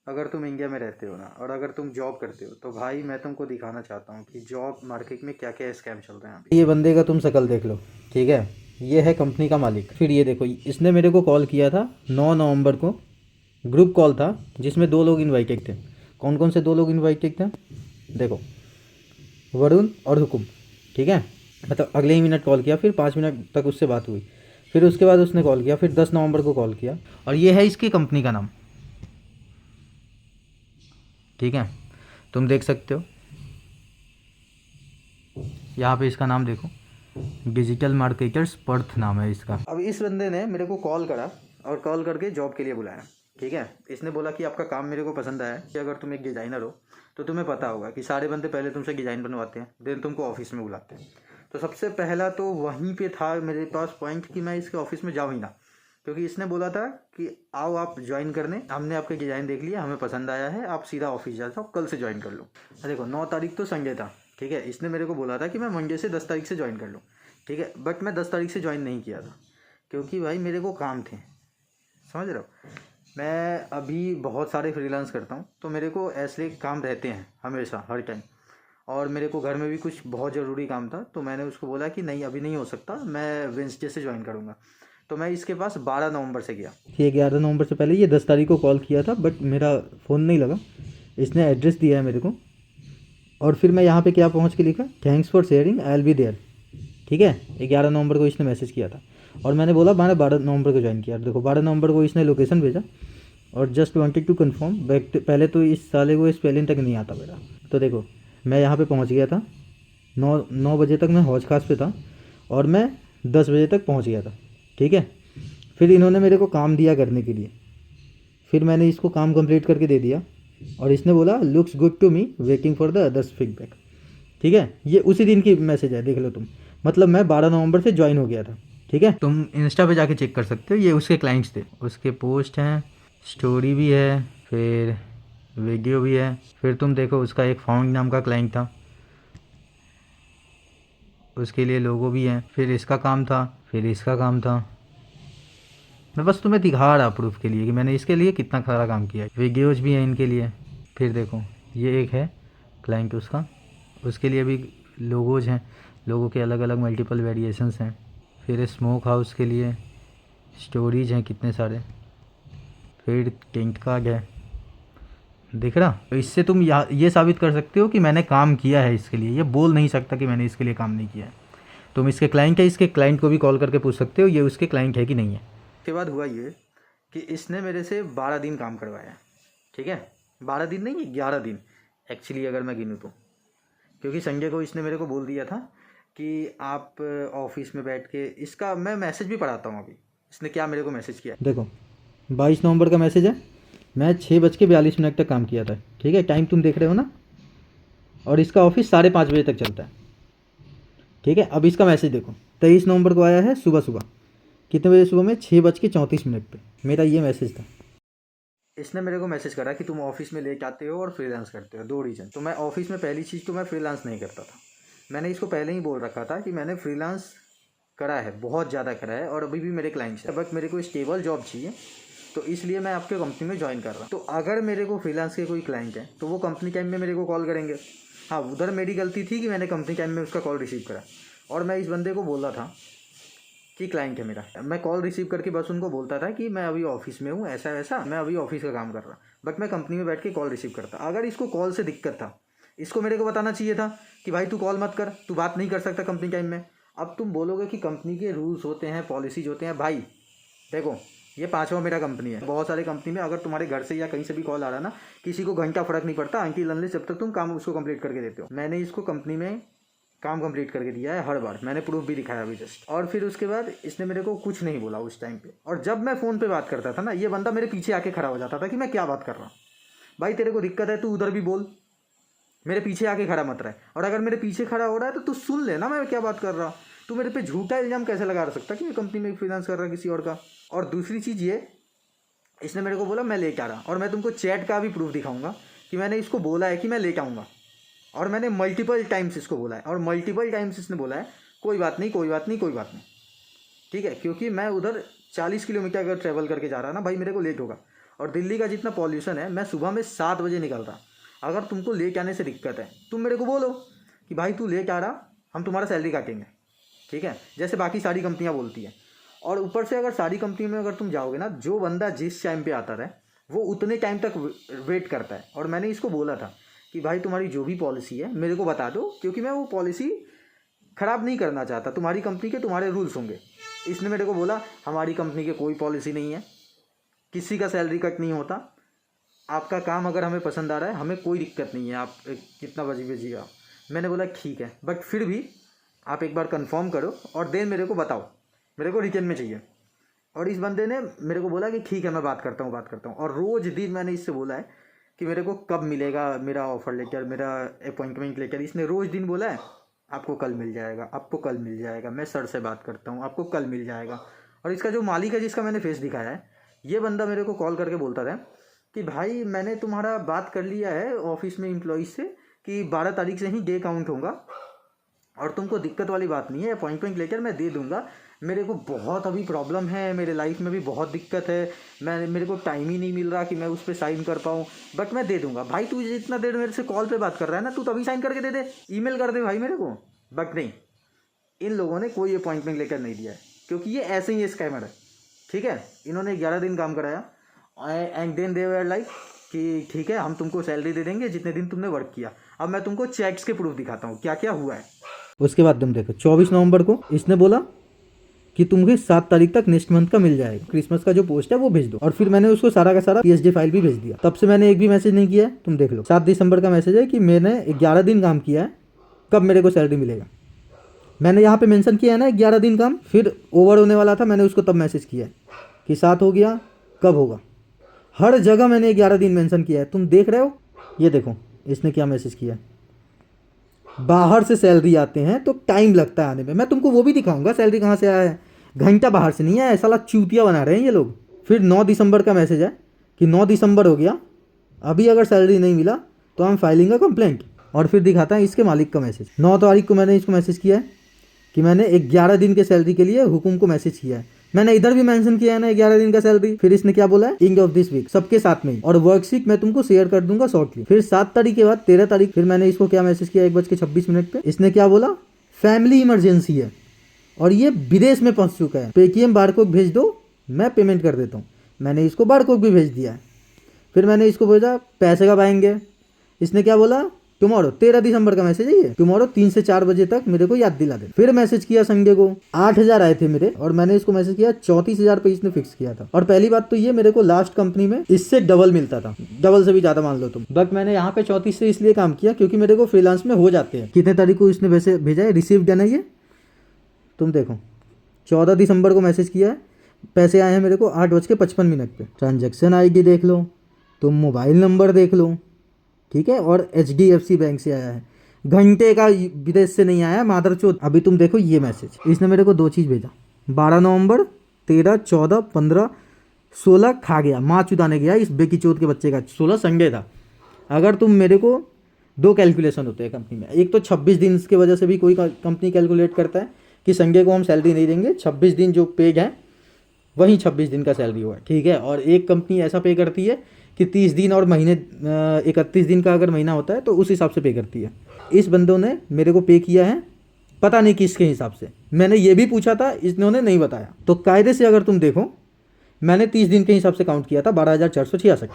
अगर तुम इंडिया में रहते हो ना और अगर तुम जॉब करते हो तो भाई मैं तुमको दिखाना चाहता हूँ कि जॉब मार्केट में क्या क्या स्कैम चल रहे हैं अभी। ये बंदे का तुम शकल देख लो, ठीक है। ये है कंपनी का मालिक। फिर ये देखो, इसने मेरे को कॉल किया था 9 नवंबर को। ग्रुप कॉल था जिसमें 2 लोग इन्वाइटेड थे। कौन कौन से 2 लोग इन्वाइटेड थे? देखो, वरुण और हुकुम, ठीक है। मतलब अगले ही मिनट कॉल किया, फिर 5 मिनट तक उससे बात हुई। फिर उसके बाद उसने कॉल किया, फिर 10 नवंबर को कॉल किया। और ये है इसकी कंपनी का नाम, ठीक है। तुम देख सकते हो यहाँ पे इसका नाम देखो, डिजिटल मार्केटर्स पर्थ नाम है इसका। अब इस बंदे ने मेरे को कॉल करा और कॉल करके जॉब के लिए बुलाया, ठीक है। इसने बोला कि आपका काम मेरे को पसंद आया कि अगर तुम एक डिज़ाइनर हो तो तुम्हें पता होगा कि सारे बंदे पहले तुमसे डिज़ाइन बनवाते हैं, देन तुमको ऑफिस में बुलाते हैं। तो सबसे पहला तो वहीं पे था मेरे पास पॉइंट कि मैं इसके ऑफिस में जाऊँ ही ना, क्योंकि इसने बोला था कि आओ आप ज्वाइन करने, हमने आपके डिज़ाइन देख लिया, हमें पसंद आया है, आप सीधा ऑफिस जा जाओ, कल से ज्वाइन कर लो। देखो 9 तारीख तो संडे था, ठीक है। इसने मेरे को बोला था कि मैं मंडे से 10 तारीख से ज्वाइन कर लूँ, ठीक है। बट मैं 10 तारीख से ज्वाइन नहीं किया था क्योंकि भाई मेरे को काम थे, समझ रहे हो। मैं अभी बहुत सारे फ्रीलांस करता हूँ तो मेरे को ऐसे काम रहते हैं हमेशा, हर टाइम। और मेरे को घर में भी कुछ बहुत ज़रूरी काम था तो मैंने उसको बोला कि नहीं अभी नहीं हो सकता, मैं वेंसडे से ज्वाइन करूँगा। तो मैं इसके पास 12 नवंबर से गया। ये 11 नवंबर से पहले ये 10 तारीख को कॉल किया था, बट मेरा फ़ोन नहीं लगा। इसने एड्रेस दिया है मेरे को। और फिर मैं यहाँ पे क्या पहुँच के लिखा, thanks for sharing, I will be there, ठीक है। 11 नवंबर को इसने मैसेज किया था और मैंने बोला मैंने 12 नवंबर को ज्वाइन किया। देखो 12 नवंबर को इसने लोकेशन भेजा और just wanted to confirm back. पहले तो इस साले को स्पेलिंग तक नहीं आता मेरा। तो देखो मैं यहाँ पे पहुँच गया था, 9 बजे तक मैं हौज खास पे था और मैं 10 बजे तक पहुँच गया था, ठीक है। फिर इन्होंने मेरे को काम दिया करने के लिए, फिर मैंने इसको काम कंप्लीट करके दे दिया और इसने बोला looks good to me, waiting for the others feedback, ठीक है। ये उसी दिन की मैसेज है, देख लो तुम। मतलब मैं 12 नवंबर से ज्वाइन हो गया था, ठीक है। तुम इंस्टा पे जाके चेक कर सकते हो, ये उसके क्लाइंट्स थे, उसके पोस्ट हैं, स्टोरी भी है, फिर वीडियो भी है। फिर तुम देखो उसका एक फाउंड नाम का क्लाइंट था, उसके लिए लोगो भी है। फिर इसका काम था, फिर इसका काम था। मैं बस तुम्हें दिखा रहा प्रूफ के लिए कि मैंने इसके लिए कितना सारा काम किया है। वीडियोज़ भी हैं इनके लिए। फिर देखो ये एक है क्लाइंट उसका, उसके लिए भी लोगोज हैं, लोगों के अलग अलग मल्टीपल वेरिएशंस हैं। फिर स्मोक हाउस के लिए स्टोरीज हैं कितने सारे। फिर टेंट कार्ड है, दिख रहा। तो इससे तुम ये साबित कर सकते हो कि मैंने काम किया है इसके लिए। ये बोल नहीं सकता कि मैंने इसके लिए काम नहीं किया है। तुम इसके क्लाइंट है, इसके क्लाइंट को भी कॉल करके पूछ सकते हो ये उसके क्लाइंट है कि नहीं है। उसके बाद हुआ ये कि इसने मेरे से 12 दिन काम करवाया, ठीक है। 12 दिन नहीं, 11 दिन एक्चुअली अगर मैं गिनूँ तो, क्योंकि संडे को इसने मेरे को बोल दिया था कि आप ऑफिस में बैठ के, इसका मैं मैसेज भी पढ़ाता हूँ अभी। इसने क्या मेरे को मैसेज किया, देखो 22 नवंबर का मैसेज है। मैं 6:42 तक काम किया था, ठीक है। टाइम तुम देख रहे हो ना। और इसका ऑफिस 5:30 बजे तक चलता है, ठीक है। अब इसका मैसेज देखो, 23 नवंबर को आया है सुबह सुबह। कितने बजे सुबह में? 6:34 पे मेरा ये मैसेज था। इसने मेरे को मैसेज करा कि तुम ऑफिस में लेके आते हो और फ्रीलांस करते हो, 2 रीज़न। तो मैं ऑफिस में पहली चीज़ तो मैं फ्रीलांस नहीं करता था। मैंने इसको पहले ही बोल रखा था कि मैंने फ्रीलांस करा है, बहुत ज़्यादा करा है और अभी भी मेरे क्लाइंट्स हैं, बट मेरे को स्टेबल जॉब चाहिए, तो इसलिए मैं आपके कंपनी में ज्वाइन कर रहा हूँ। तो अगर मेरे को फ्रीलांस के कोई क्लाइंट है तो वो कंपनी टाइम में मेरे को कॉल करेंगे। हाँ, उधर मेरी गलती थी कि मैंने कंपनी टाइम में उसका कॉल रिसीव करा और मैं इस बंदे को बोला था कि क्लाइंट है मेरा। मैं कॉल रिसीव करके बस उनको बोलता था कि मैं अभी ऑफिस में हूँ, ऐसा ऐसा, मैं अभी ऑफिस का काम कर रहा, बट मैं कंपनी में बैठ के कॉल रिसीव करता। अगर इसको कॉल से दिक्कत था, इसको मेरे को बताना चाहिए था कि भाई तू कॉल मत कर, तू बात नहीं कर सकता कंपनी टाइम में। अब तुम बोलोगे कि कंपनी के रूल्स होते हैं, पॉलिसीज होते हैं। भाई देखो, ये 5वां मेरा कंपनी है। बहुत सारे कंपनी में अगर तुम्हारे घर से या कहीं से भी कॉल आ रहा है ना, किसी को घंटा फर्क नहीं पड़ता, अंकिल अनलेस जब तक तुम काम उसको कंप्लीट करके देते हो। मैंने इसको कंपनी में काम कंप्लीट करके दिया है हर बार, मैंने प्रूफ भी दिखाया अभी जस्ट। और फिर उसके बाद इसने मेरे को कुछ नहीं बोला उस टाइम पे। और जब मैं फ़ोन पे बात करता था ना, ये बंदा मेरे पीछे आके खड़ा हो जाता था कि मैं क्या बात कर रहा हूँ। भाई तेरे को दिक्कत है, तू उधर भी बोल, मेरे पीछे आके खड़ा मत रहे। और अगर मेरे पीछे खड़ा हो रहा है तो तू सुन लेना मैं क्या बात कर रहा हूँ। तू मेरे पे झूठा इल्ज़ाम कैसे लगा सकता कि मैं कंपनी में फ्रीलांस कर रहा किसी और का। और दूसरी चीज़ ये, इसने मेरे को बोला मैं लेके आ रहा, और मैं तुमको चैट का भी प्रूफ दिखाऊंगा कि मैंने इसको बोला है कि मैं लेके आऊँगा। और मैंने मल्टीपल टाइम्स इसको बोला है, और मल्टीपल टाइम्स इसने बोला है कोई बात नहीं, कोई बात नहीं, कोई बात नहीं, ठीक है। क्योंकि मैं उधर 40 किलोमीटर अगर ट्रैवल करके जा रहा ना भाई, मेरे को लेट होगा। और दिल्ली का जितना पॉल्यूशन है, मैं सुबह में 7 बजे निकल रहा। अगर तुमको लेट आने से दिक्कत है, तुम मेरे को बोलो कि भाई तू लेट आ रहा, हम तुम्हारा सैलरी काटेंगे, ठीक है, जैसे बाकी सारी कंपनियां बोलती हैं। और ऊपर से अगर सारी कंपनी में अगर तुम जाओगे ना, जो बंदा जिस टाइम पे आता रहे वो उतने टाइम तक वेट करता है। और मैंने इसको बोला था कि भाई तुम्हारी जो भी पॉलिसी है मेरे को बता दो, क्योंकि मैं वो पॉलिसी ख़राब नहीं करना चाहता। तुम्हारी कंपनी के तुम्हारे रूल्स होंगे। इसने मेरे को बोला हमारी कंपनी के कोई पॉलिसी नहीं है, किसी का सैलरी कट नहीं होता, आपका काम अगर हमें पसंद आ रहा है हमें कोई दिक्कत नहीं है, आप कितना बजे भेजिएगा। मैंने बोला ठीक है, बट फिर भी आप एक बार कंफर्म करो और देन मेरे को बताओ, मेरे को रिटर्न में चाहिए। और इस बंदे ने मेरे को बोला कि ठीक है मैं बात करता हूँ। और रोज़ दिन मैंने इससे बोला है कि मेरे को कब मिलेगा मेरा ऑफ़र लेटर, मेरा अपॉइंटमेंट लेटर। इसने रोज़ दिन बोला है आपको कल मिल जाएगा, आपको कल मिल जाएगा, मैं सर से बात करता हूँ, आपको कल मिल जाएगा। और इसका जो मालिक है जिसका मैंने फेस दिखाया है, ये बंदा मेरे को कॉल करके बोलता था कि भाई मैंने तुम्हारा बात कर लिया है ऑफिस में एम्प्लॉइज से कि 12 तारीख से ही डे काउंट होगा और तुमको दिक्कत वाली बात नहीं है, अपॉइंटमेंट लेकर मैं दे दूंगा। मेरे को बहुत अभी प्रॉब्लम है, मेरे लाइफ में भी बहुत दिक्कत है, मेरे को टाइम ही नहीं मिल रहा कि मैं उस पर साइन कर पाऊँ, बट मैं दे दूंगा। भाई तू जितना देर मेरे से कॉल पे बात कर रहा है ना, तू तभी साइन करके दे दे, ईमेल कर दे भाई मेरे को। बट नहीं, इन लोगों ने कोई अपॉइंटमेंट लेकर नहीं दिया है, क्योंकि ये ऐसे ही स्कैमर है, ठीक है। इन्होंने 11 दिन काम कराया and then they were like कि ठीक है हम तुमको सैलरी दे देंगे जितने दिन तुमने वर्क किया। अब मैं तुमको चेक्स के प्रूफ दिखाता हूँ क्या क्या हुआ है। उसके बाद तुम देखो 24 नवंबर को इसने बोला कि तुम्हें 7 तारीख तक नेक्स्ट मंथ का मिल जाएगा, क्रिसमस का जो पोस्ट है वो भेज दो। और फिर मैंने उसको सारा का सारा PSD फाइल भी भेज दिया। तब से मैंने एक भी मैसेज नहीं किया है, तुम देख लो। 7 दिसंबर का मैसेज है कि मैंने 11 दिन काम किया है, कब मेरे को सैलरी मिलेगा। मैंने यहाँ पे मेंशन किया है ना 11 दिन काम, फिर ओवर होने वाला था, मैंने उसको तब मैसेज किया है कि 7 हो गया, कब होगा। हर जगह मैंने 11 दिन मेंशन किया है, तुम देख रहे हो। ये देखो इसने क्या मैसेज किया है, बाहर से सैलरी आते हैं तो टाइम लगता है आने में। मैं तुमको वो भी दिखाऊंगा सैलरी कहाँ से आया है, घंटा बाहर से नहीं आया है, साला चूतिया बना रहे हैं ये लोग। फिर 9 दिसंबर का मैसेज है कि 9 दिसंबर हो गया, अभी अगर सैलरी नहीं मिला तो हम फाइलिंग का कंप्लेंट। और फिर दिखाता है इसके मालिक का मैसेज। 9 तारीख को मैंने इसको मैसेज किया है कि मैंने 11 दिन के सैलरी के लिए हुकुम को मैसेज किया है। मैंने इधर भी मेंशन किया है ना 11 दिन का सैलरी। फिर इसने क्या बोला है, एंड ऑफ दिस वीक, सबके साथ में, और वर्कशीट मैं तुमको शेयर कर दूंगा शॉर्टली। फिर 7 तारीख के बाद 13 तारीख फिर मैंने इसको क्या मैसेज किया 1:26 पे। इसने क्या बोला, फैमिली इमरजेंसी है और ये विदेश में पहुंच चुका है, पेटीएम बारकोड भेज दो मैं पेमेंट कर देता हूँ। मैंने इसको बारकोड भी भेज दिया है। फिर मैंने इसको भेजा पैसे कब आएंगे। इसने क्या बोला, टुमारो, 13 दिसंबर का मैसेज है ये, टुमारो 3 से 4 बजे तक मेरे को याद दिला दे। फिर मैसेज किया संडे को, 8,000 आए थे मेरे और मैंने इसको मैसेज किया 34,000 पे इसने फिक्स किया था। और पहली बात तो ये मेरे को लास्ट कंपनी में इससे डबल मिलता था, डबल से भी ज्यादा मान लो तुम। बट मैंने यहाँ पे 34 से इसलिए काम किया क्योंकि मेरे को फ्रीलांस में हो जाते हैं। कितने तारीख को इसने वैसे भेजा है, रिसीव्ड है ना ये, तुम देखो 14 दिसंबर को मैसेज किया है, पैसे आए हैं मेरे को 8:55 पे। ट्रांजेक्शन ID देख लो, तुम मोबाइल नंबर देख लो, ठीक है। और HDFC बैंक से आया है, घंटे का विदेश से नहीं आया मादरचोद। अभी तुम देखो ये मैसेज, इसने मेरे को 2 चीज़ भेजा, 12 नवंबर, 13, 14, 15, 16 खा गया, माँ चुदाने गया इस बेकी चोद के बच्चे का। 16 संडे था। अगर तुम मेरे को 2 कैलकुलेशन होते हैं कंपनी में, एक तो 26 दिन की वजह से भी कोई कंपनी कैलकुलेट करता है कि संडे को हम सैलरी नहीं देंगे, 26 दिन जो पेड है वहीं 26 दिन का सैलरी हुआ, ठीक है। और एक कंपनी ऐसा पे करती है कि 30 दिन और महीने 31 दिन का अगर महीना होता है तो उस हिसाब से पे करती है। इस बंदों ने मेरे को पे किया है पता नहीं किसके हिसाब से, मैंने ये भी पूछा था, इन्होंने नहीं बताया। तो कायदे से अगर तुम देखो मैंने 30 दिन के हिसाब से काउंट किया था 12,466,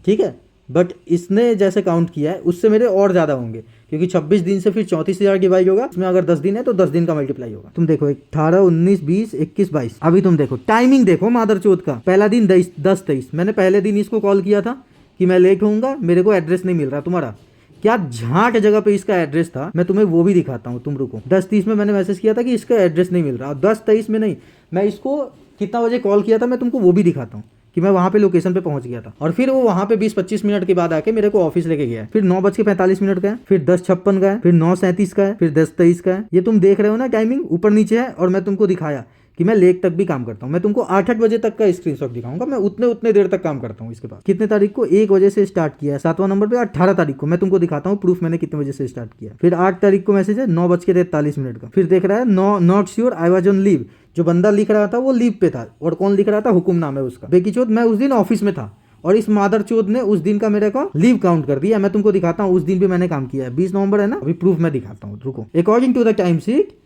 ठीक है। बट इसने जैसे काउंट किया है उससे मेरे और ज़्यादा होंगे, क्योंकि 26 दिन से फिर 34,000 डिवाइड होगा, इसमें अगर 10 दिन है तो 10 दिन का मल्टीप्लाई होगा। तुम देखो 18, 19, 20, 21, 22। अभी तुम देखो टाइमिंग देखो मादरचोद का। पहला दिन 10-23, मैंने पहले दिन इसको कॉल किया था कि मैं लेट होऊंगा, मेरे को एड्रेस नहीं मिल रहा तुम्हारा। क्या झाट जगह पे इसका एड्रेस था, मैं तुम्हें वो भी दिखाता हूँ, तुम रुको। 10:30 में मैंने मैसेज किया था कि इसका एड्रेस नहीं मिल रहा, 10:23 में नहीं, मैं इसको कितना बजे कॉल किया था मैं तुमको वो भी दिखाता हूँ कि मैं वहाँ पे लोकेशन पे पहुँच गया था। और फिर वो वहाँ पे 20-25 मिनट के बाद आके मेरे को ऑफिस लेके गया। फिर 9:45 का है, फिर 10:56 का है, फिर 9:37 का है, फिर 10:23 का है। ये तुम देख रहे हो ना, टाइमिंग ऊपर नीचे है। और मैं तुमको दिखाया कि मैं लेट तक भी काम करता हूँ, मैं तुमको 8-8 बजे तक का स्क्रीनशॉट दिखाऊंगा, मैं उतने देर तक काम करता हूँ इसके पास। कितने तारीख को, 1 बजे से स्टार्ट किया है 7वां नंबर पे। 18 तारीख को मैं तुमको दिखाता हूँ प्रूफ मैंने कितने बजे से स्टार्ट किया। फिर 8 तारीख को मैसेज है 9:43 का। फिर देख रहा है not sure I was on leave, जो बंदा लिख रहा था वो लीव पे था। और कौन लिख रहा था, हुकुम नाम है उसका, बेकीचोद मैं उस दिन ऑफिस में था और इस मादरचोद ने उस दिन का मेरे को लीव काउंट कर दिया। मैं तुमको दिखाता हूँ उस दिन भी मैंने काम किया है। 20 नवंबर है ना, अभी प्रूफ मैं दिखाता हूँ, रुको। According to the time sheet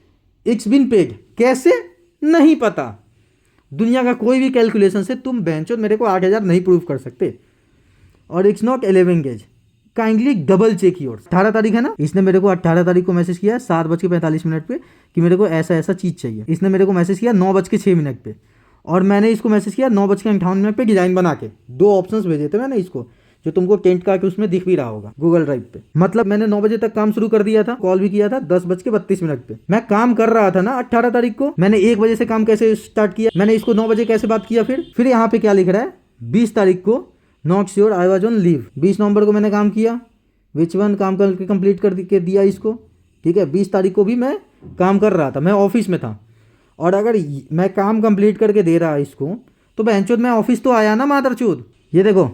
it's been paid. कैसे नहीं पता, दुनिया का कोई भी कैलकुलेशन से तुम बेंचो मेरे को 8,000 नहीं प्रूव कर सकते। और it's not 11 gauge, kindly double check your. 18 तारीख है ना, इसने मेरे को 18 तारीख को मैसेज किया 7:45 पे कि मेरे को ऐसा ऐसा चीज़ चाहिए। इसने मेरे को मैसेज किया 9:06 पे, और मैंने इसको मैसेज किया 9:58 पे डिजाइन बना के। 2 ऑप्शंस भेजे थे मैंने इसको, जो तुमको टेंट का के उसमें दिख भी रहा होगा गूगल ड्राइव पे। मतलब मैंने 9 बजे तक काम शुरू कर दिया था, कॉल भी किया था 10:32 पे। मैं काम कर रहा था ना 18 तारीख को। मैंने 1 बजे से काम कैसे स्टार्ट किया, मैंने इसको 9 बजे कैसे बात किया। फिर यहाँ पे क्या लिख रहा है, 20 तारीख को not sure I was on leave. 20 नवंबर को मैंने काम किया, विच वन काम करके कंप्लीट कर दिया इसको, ठीक है। 20 तारीख को भी मैं काम कर रहा था, मैं ऑफिस में था। और अगर मैं काम कंप्लीट करके दे रहा इसको तो बहनचोद मैं ऑफिस तो आया ना मादरचोद। ये देखो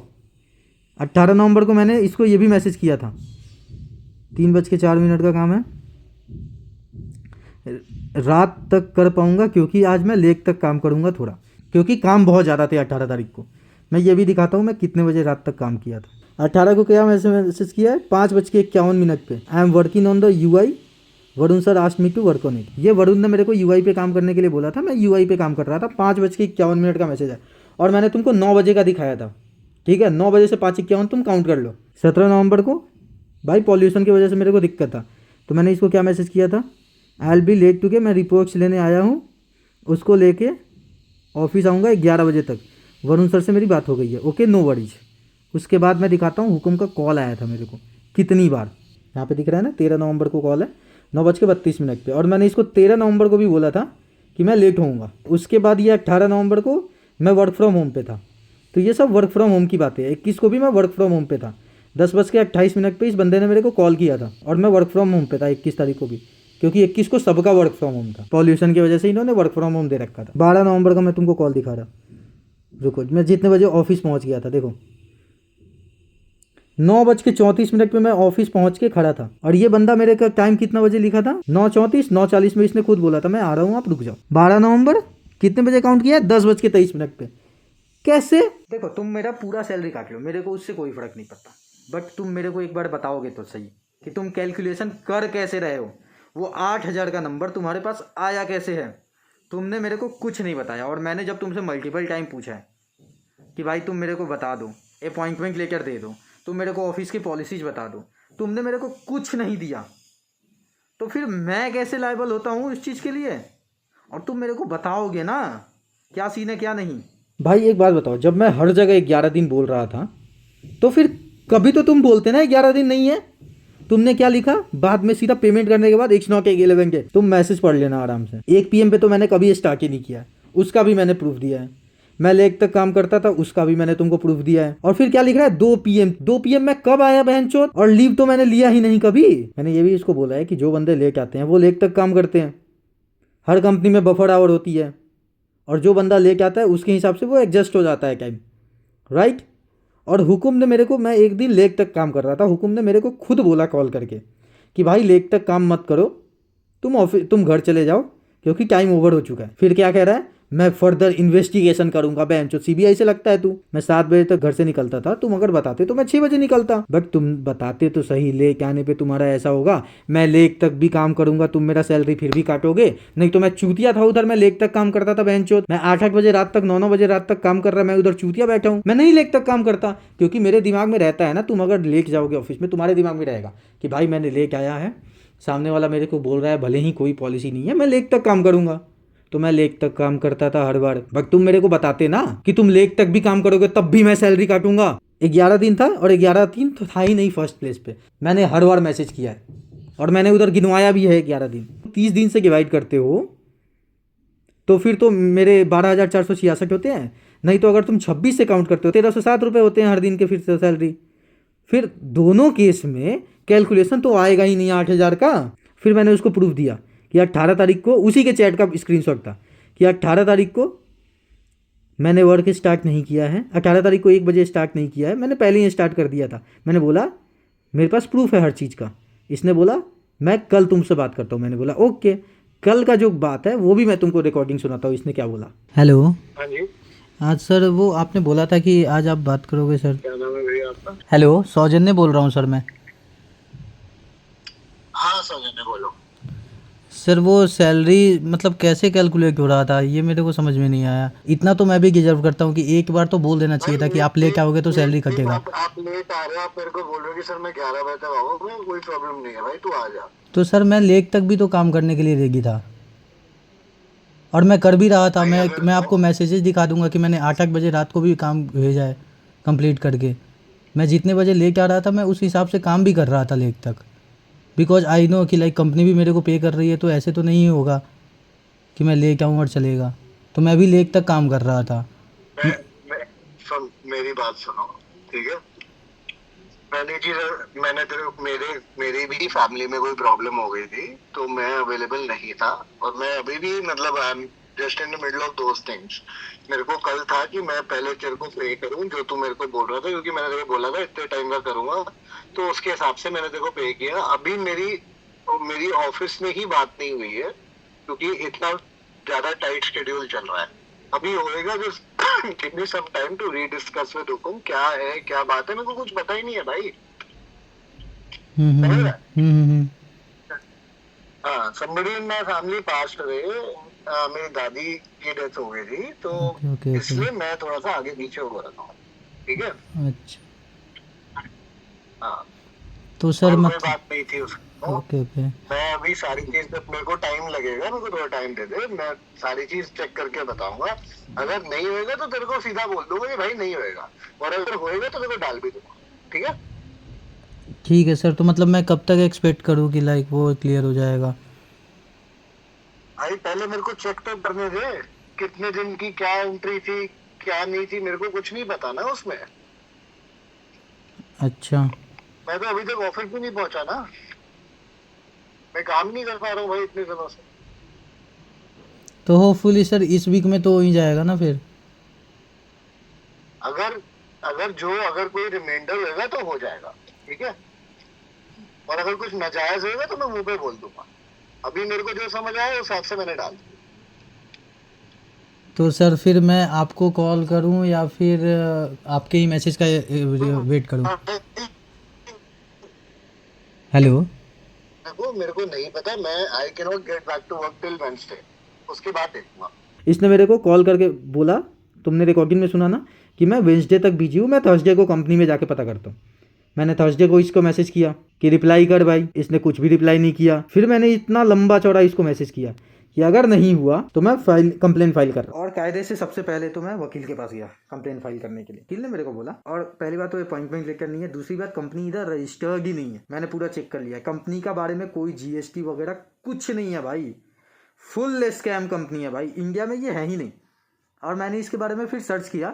18 नवंबर को मैंने इसको ये भी मैसेज किया था। 3:04 का काम है, रात तक कर पाऊंगा क्योंकि आज मैं लेट तक काम करूंगा थोड़ा, क्योंकि काम बहुत ज़्यादा थे 18 तारीख को। मैं ये भी दिखाता हूँ मैं कितने बजे रात तक काम किया था। 18 को क्या मैसेज किया है, 5:51 पे। I am working on the UI, Varun sir asked me to work on it. ये वरुण ने मेरे को UI पे काम करने के लिए बोला था, मैं UI पे काम कर रहा था। 5:51 का मैसेज है, और मैंने तुमको 9 बजे का दिखाया था, ठीक है। 9 बजे से 5:51 तुम काउंट कर लो। 17 नवंबर को भाई पॉल्यूशन की वजह से मेरे को दिक्कत था, तो मैंने इसको क्या मैसेज किया था, I will be late to K, मैं रिपोर्ट्स लेने आया हूँ, उसको लेके ऑफिस आऊँगा 11 बजे तक। वरुण सर से मेरी बात हो गई है, ओके नो वरीज। उसके बाद मैं दिखाता हूँ हुकुम का कॉल आया था मेरे को कितनी बार, यहाँ पे दिख रहा है ना, 13 नवंबर को कॉल है 9:32 पे। और मैंने इसको 13 नवंबर को भी बोला था कि मैं लेट होऊंगा। उसके बाद ये 18 नवंबर को मैं वर्क फ्रॉम होम पे था, तो ये सब वर्क फ्रॉम होम की बातें है। 21 को भी मैं वर्क फ्रॉम होम पे था, 10:28 पे इस बंदे ने मेरे को कॉल किया था, और मैं वर्क फ्रॉम होम पे था 21 तारीख को भी, क्योंकि 21 को सबका वर्क फ्रॉम होम था। पॉल्यूशन की वजह से इन्होंने वर्क फ्रॉम होम दे रखा था। 12 नवंबर का मैं तुमको कॉल दिखा रहा, रुको, मैं जितने बजे ऑफिस पहुंच गया था, देखो 9:34 पे मैं ऑफिस पहुंच के खड़ा था। और ये बंदा मेरे का टाइम कितना बजे लिखा था, 9:34, 9:40 में इसने खुद बोला था मैं आ रहा हूँ, आप रुक जाओ। 12 नवंबर कितने बजे काउंट किया, 10:23 पे। कैसे, देखो तुम मेरा पूरा सैलरी काट लो, मेरे को उससे कोई फर्क नहीं पड़ता, बट तुम मेरे को एक बार बताओगे तो सही कि तुम कैलकुलेशन कर कैसे रहे हो। वो 8,000 का नंबर तुम्हारे पास आया कैसे है, तुमने मेरे को कुछ नहीं बताया। और मैंने जब तुमसे मल्टीपल टाइम पूछा है कि भाई तुम मेरे को बता दो, अपॉइंटमेंट लेटर दे दो, तुम मेरे को ऑफिस की पॉलिसीज बता दो, तुमने मेरे को कुछ नहीं दिया, तो फिर मैं कैसे लायबल होता हूँ इस चीज़ के लिए। और तुम मेरे को बताओगे ना क्या सीन है क्या नहीं। भाई एक बात बताओ, जब मैं हर जगह 11 दिन बोल रहा था, तो फिर कभी तो तुम बोलते ना 11 दिन नहीं है। तुमने क्या लिखा बाद में, सीधा पेमेंट करने के बाद 11 के तुम मैसेज पढ़ लेना आराम से। 1 PM पे तो मैंने कभी स्टार्ट ही नहीं किया, उसका भी मैंने प्रूफ दिया है। मैं लेट तक काम करता था, उसका भी मैंने तुमको प्रूफ दिया है। और फिर क्या लिख रहा है 2 PM में कब आया बहनचोद, और लीव तो मैंने लिया ही नहीं कभी। मैंने ये भी इसको बोला है कि जो बंदे लेट आते हैं वो लेट तक काम करते हैं, हर कंपनी में बफर आवर होती है, और जो बंदा लेट आता है उसके हिसाब से वो एडजस्ट हो जाता है टाइम, राइट। और हुकुम ने मेरे को, मैं एक दिन लेट तक काम कर रहा था, हुकुम ने मेरे को खुद बोला कॉल करके कि भाई लेट तक काम मत करो, तुम घर चले जाओ क्योंकि टाइम ओवर हो चुका है। फिर क्या कह रहा है, मैं फर्दर इन्वेस्टिगेशन करूंगा। बेंचो CBI से लगता है तू। मैं 7 बजे तक घर से निकलता था, तुम अगर बताते तो मैं 6 बजे निकलता, बट तुम बताते तो सही। लेट आने पे तुम्हारा ऐसा होगा, मैं लेट तक भी काम करूंगा, तुम मेरा सैलरी फिर भी काटोगे। नहीं तो मैं चूतिया था उधर, मैं लेट तक काम करता था बेंचो। मैं 8-8 बजे रात तक, 9-9 बजे रात तक काम कर रहा, मैं उधर चूतिया बैठा हूँ। मैं नहीं लेट तक काम करता, क्योंकि मेरे दिमाग में रहता है ना, तुम अगर लेट जाओगे ऑफिस में, तुम्हारे दिमाग में रहेगा कि भाई मैंने लेट आया है, सामने वाला मेरे को बोल रहा है भले ही कोई पॉलिसी नहीं है, मैं लेट तक काम करूंगा। तो मैं लेट तक काम करता था हर बार, बट तुम मेरे को बताते ना कि तुम लेट तक भी काम करोगे तब भी मैं सैलरी काटूंगा। 11 दिन था, और 11 दिन तो था ही नहीं फर्स्ट प्लेस पे। मैंने हर बार मैसेज किया है, और मैंने उधर गिनवाया भी है 11 दिन। 30 दिन से डिवाइड करते हो तो फिर तो मेरे 12,466 होते हैं। नहीं तो अगर तुम 26 से काउंट करते हो 1,307 रुपये होते हैं हर दिन के फिर से सैलरी। फिर दोनों केस में कैलकुलेशन तो आएगा ही नहीं 8,000 का। फिर मैंने उसको प्रूफ दिया कि 18 तारीख को, उसी के चैट का स्क्रीनशॉट था कि 18 तारीख को मैंने वर्क स्टार्ट नहीं किया है, 18 तारीख को 1 बजे स्टार्ट नहीं किया है, मैंने पहले ही स्टार्ट कर दिया था। मैंने बोला मेरे पास प्रूफ है हर चीज़ का। इसने बोला मैं कल तुमसे बात करता हूँ। मैंने बोला ओके, कल का जो बात है वो भी मैं तुमको रिकॉर्डिंग सुनाता हूँ। इसने क्या बोला, हेलो हाँ जी। आज सर वो आपने बोला था कि आज आप बात करोगे सर। क्या नाम है भैया आपका? हेलो, सौजन्य बोल रहा हूँ सर मैं। हाँ सौजन्य बोलो। सर वो सैलरी मतलब कैसे कैलकुलेट हो रहा था ये मेरे को समझ में नहीं आया। इतना तो मैं भी डिजर्व करता हूँ कि एक बार तो बोल देना चाहिए भाई था कि आप लेट आओगे तो सैलरी एक कटेगा। आप लेट आ रहे हो, आप मेरे को बोल रहे हो कि सर मैं 11 बजे तक आऊंगा, कोई प्रॉब्लम नहीं है भाई, तू आ जा। तो सर मैं लेट तक भी तो काम करने के लिए रेडी था और मैं कर भी रहा था। भाई अगर मैं आपको मैसेजेस दिखा दूंगा कि मैंने 8 बजे रात को भी काम भेजा है कंप्लीट करके। मैं जितने बजे लेके आ रहा था मैं उस हिसाब से काम भी कर रहा था लेट तक। बिकॉज आई नो कि लाइक कंपनी भी मेरे को पे कर रही है, तो ऐसे तो नहीं होगा कि मैं लेके आऊँ और चलेगा। तो मैं भी लेट तक काम कर रहा था। मैं मैं सुन, मेरी बात सुनो, ठीक है? मैंने चीज मैंने तेरे मेरे मेरी भी फैमिली में कोई प्रॉब्लम हो गई थी, तो मैं अवेलेबल नहीं था। और मैं अभी भी मतलब I am just in the middle of those things. मेरे को कल था कि मैं पहले तेरे को पे करूं जो तू मेरे को बोल रहा था, क्योंकि मैंने तेरे को बोला था इतने टाइम का करूंगा, तो उसके हिसाब से मैंने तेरे को पे किया। अभी मेरी मेरी ऑफिस में ही बात नहीं हुई है, क्योंकि इतना ज्यादा टाइट शेड्यूल चल रहा है। अभी होएगा, जो give me some time to rediscuss with हुकुम, क्या है क्या बात है, मेरे को कुछ पता ही नहीं है भाई। समझ रहा है? हम्म। हाँ, somebody in my family passed away। मेरी दादी की डेथ हो गई थी, तो ओके ओके ओके। इसलिए मैं थोड़ा सा आगे पीछे हो रहा हूँ। ठीक है। अच्छा। हाँ। तो सर और कोई मतलब बात नहीं थी उसको। Okay okay. मैं अभी सारी चीज पे मेरे को टाइम लगेगा, मेरे को थोड़ा टाइम दे दे, मैं सारी चीज चेक करके बताऊंगा। अगर नहीं होएगा तो तेरे को सीधा बोल दूंगा कि भाई नहीं होएगा, और अगर होएगा तो तेरे को डाल भी दूंगा। ठीक है। ठीक है सर, तो मतलब मैं कब तक एक्सपेक्ट करूँ कि लाइक वो क्लियर हो जाएगा। भाई पहले मेरे को चेक तो करने दे, कितने दिन की क्या एंट्री थी, क्या नहीं थी, मेरे को कुछ नहीं पता ना उसमें। अच्छा। मैं तो अभी तक ऑफिस भी नहीं पहुंचा ना। मैं काम नहीं कर पा रहा हूँ भाई इतने दिनों से। तो होपफुली सर इस वीक में तो हो ही जाएगा ना फिर। अगर अगर कोई रिमाइंडर होगा तो हो जाएगा। ठीक है। और अगर कुछ नाजायज होगा तो मैं मुंह पे बोल दूंगा। अभी मेरे को जो समझ आया उस हिसाब से मैंने डाल तो सर फिर मैं आपको कॉल करूं या फिर आपके ही मैसेज का दिया। वेट करूं। भाई, हेलो। देखो मेरे को नहीं पता, मैं I can not get back to work till Wednesday, उसके बाद देखूंगा। इसने मेरे को कॉल करके बोला, तुमने रिकॉर्डिंग में सुना ना, कि मैं वेंसडे तक बिजी हूँ, मैं थर्सडे को कंपनी में जाके पता करता हूँ। मैंने थर्सडे को इसको मैसेज किया कि रिप्लाई कर भाई, इसने कुछ भी रिप्लाई नहीं किया। फिर मैंने इतना लंबा चौड़ा इसको मैसेज किया कि अगर नहीं हुआ तो मैं फाइल कंप्लेन फाइल कर रहा हूँ। और कायदे से सबसे पहले तो मैं वकील के पास गया कंप्लेन फाइल करने के लिए। वकील ने मेरे को बोला, और पहली बात तो अपॉइंटमेंट लेकर नहीं है, दूसरी बात कंपनी इधर रजिस्टर्ड ही नहीं है। मैंने पूरा चेक कर लिया, कंपनी का बारे में कोई जीएसटी वगैरह कुछ नहीं है भाई। फुल स्कैम कंपनी है भाई, इंडिया में ये है ही नहीं। और मैंने इसके बारे में फिर सर्च किया,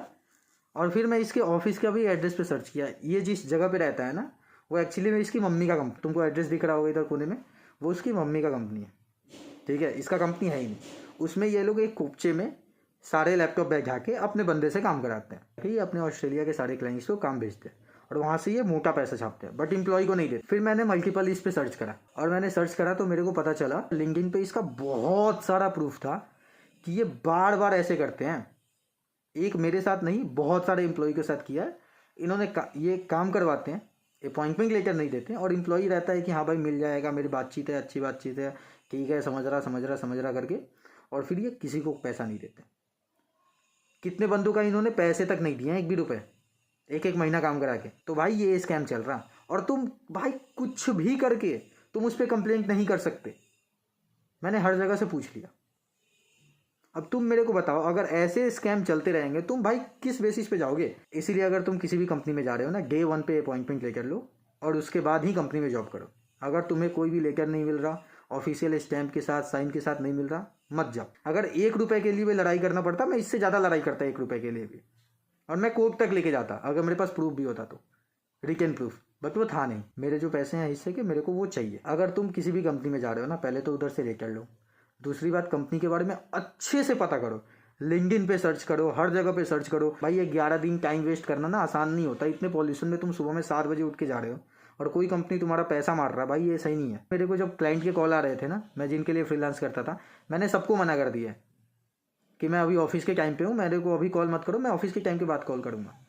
और फिर मैं इसके ऑफिस का भी एड्रेस पे सर्च किया। ये जिस जगह पे रहता है ना, वो एक्चुअली में इसकी मम्मी का कंपनी, तुमको एड्रेस दिख रहा होगा इधर कोने में, वो उसकी मम्मी का कंपनी है। ठीक है, इसका कंपनी है ही नहीं। उसमें ये लोग एक कुपचे में सारे लैपटॉप बैठा के अपने बंदे से काम कराते हैं, कि अपने ऑस्ट्रेलिया के सारे क्लाइंट्स को काम भेजते हैं, और वहाँ से ये मोटा पैसा छापते हैं, बट एम्प्लॉय को नहीं देते। फिर मैंने मल्टीपल इस पे सर्च करा, और मैंने सर्च करा तो मेरे को पता चला लिंक्डइन पे इसका बहुत सारा प्रूफ था कि ये बार बार ऐसे करते हैं। एक मेरे साथ नहीं, बहुत सारे एम्प्लॉय के साथ किया है इन्होंने। ये काम करवाते हैं, अपॉइंटमेंट लेटर नहीं देते हैं, और एम्प्लॉय रहता है कि हाँ भाई मिल जाएगा, मेरी बातचीत है, अच्छी बातचीत है, ठीक है, समझ रहा करके, और फिर ये किसी को पैसा नहीं देते। कितने बंदों का इन्होंने पैसे तक नहीं दिए हैं, एक भी रुपए, एक एक महीना काम करा के। तो भाई ये स्कैम चल रहा, और तुम भाई कुछ भी करके तुम उस पर कंप्लेंट नहीं कर सकते। मैंने हर जगह से पूछ लिया। अब तुम मेरे को बताओ, अगर ऐसे स्कैम चलते रहेंगे तुम भाई किस बेसिस पे जाओगे। इसीलिए अगर तुम किसी भी कंपनी में जा रहे हो ना, डे 1 पे अपॉइंटमेंट लेकर लो, और उसके बाद ही कंपनी में जॉब करो। अगर तुम्हें कोई भी लेटर नहीं मिल रहा, ऑफिशियल स्टैंप के साथ, साइन के साथ नहीं मिल रहा, मत जाओ। अगर 1 रुपए के लिए भी लड़ाई करना पड़ता, मैं इससे ज़्यादा लड़ाई करता 1 रुपए के लिए भी, और मैं कोर्ट तक लेके जाता अगर मेरे पास प्रूफ भी होता तो, रिटन प्रूफ। बट वो था नहीं। मेरे जो पैसे हैं हिस्से के, मेरे को वो चाहिए। अगर तुम किसी भी कंपनी में जा रहे हो ना, पहले तो उधर से लेटर लो। दूसरी बात, कंपनी के बारे में अच्छे से पता करो, लिंक्डइन पे सर्च करो, हर जगह पे सर्च करो। भाई ये 11 दिन टाइम वेस्ट करना ना आसान नहीं होता। इतने पॉल्यूशन में तुम सुबह में 7 बजे उठ के जा रहे हो, और कोई कंपनी तुम्हारा पैसा मार रहा है, भाई ये सही नहीं है। मेरे को जब क्लाइंट के कॉल आ रहे थे ना, मैं जिनके लिए फ्रीलांस करता था, मैंने सबको मना कर दिया है कि मैं अभी ऑफिस के टाइम पे हूँ, मेरे को अभी कॉल मत करो, मैं ऑफिस के टाइम के बाद कॉल करूँगा।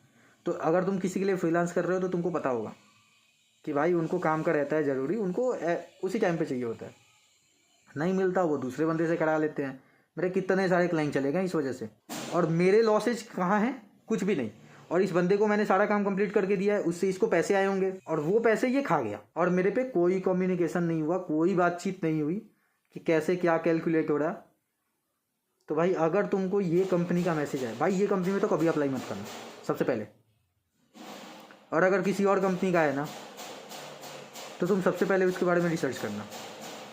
तो अगर तुम किसी के लिए फ्रीलांस कर रहे हो तो तुमको पता होगा कि भाई उनको काम का रहता है ज़रूरी, उनको उसी टाइम पे चाहिए होता है, नहीं मिलता वो दूसरे बंदे से करा लेते हैं। मेरे कितने सारे क्लाइंट चले गए इस वजह से, और मेरे लॉसेज कहाँ हैं? कुछ भी नहीं। और इस बंदे को मैंने सारा काम कंप्लीट करके दिया है, उससे इसको पैसे आए होंगे और वो पैसे ये खा गया, और मेरे पे कोई कम्युनिकेशन नहीं हुआ, कोई बातचीत नहीं हुई कि कैसे क्या कैलकुलेट हो रहा। तो भाई अगर तुमको ये कंपनी का मैसेज है, भाई ये कंपनी में तो कभी अप्लाई मत करना सबसे पहले। और अगर किसी और कंपनी का है ना तो तुम सबसे पहले उसके बारे में रिसर्च करना।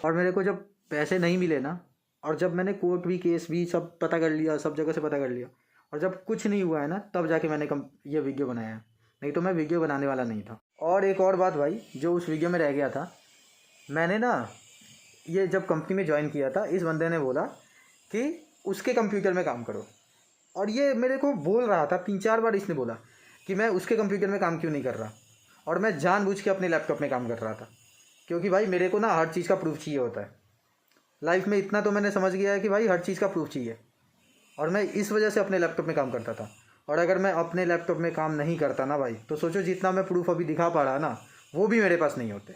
और मेरे को जब पैसे नहीं मिले ना, और जब मैंने कोर्ट भी केस भी सब पता कर लिया, सब जगह से पता कर लिया, और जब कुछ नहीं हुआ है ना, तब जाके मैंने ये वीडियो बनाया है, नहीं तो मैं वीडियो बनाने वाला नहीं था। और एक और बात भाई जो उस वीडियो में रह गया था, मैंने ना ये जब कंपनी में ज्वाइन किया था, इस बंदे ने बोला कि उसके कंप्यूटर में काम करो, और ये मेरे को बोल रहा था 3-4 बार इसने बोला कि मैं उसके कंप्यूटर में काम क्यों नहीं कर रहा, और मैं जानबूझ के अपने लैपटॉप में काम कर रहा था, क्योंकि भाई मेरे को ना हर चीज़ का प्रूफ चाहिए होता है लाइफ में। इतना तो मैंने समझ गया है कि भाई हर चीज़ का प्रूफ चाहिए, और मैं इस वजह से अपने लैपटॉप में काम करता था। और अगर मैं अपने लैपटॉप में काम नहीं करता ना भाई, तो सोचो जितना मैं प्रूफ अभी दिखा पा रहा ना, वो भी मेरे पास नहीं होते।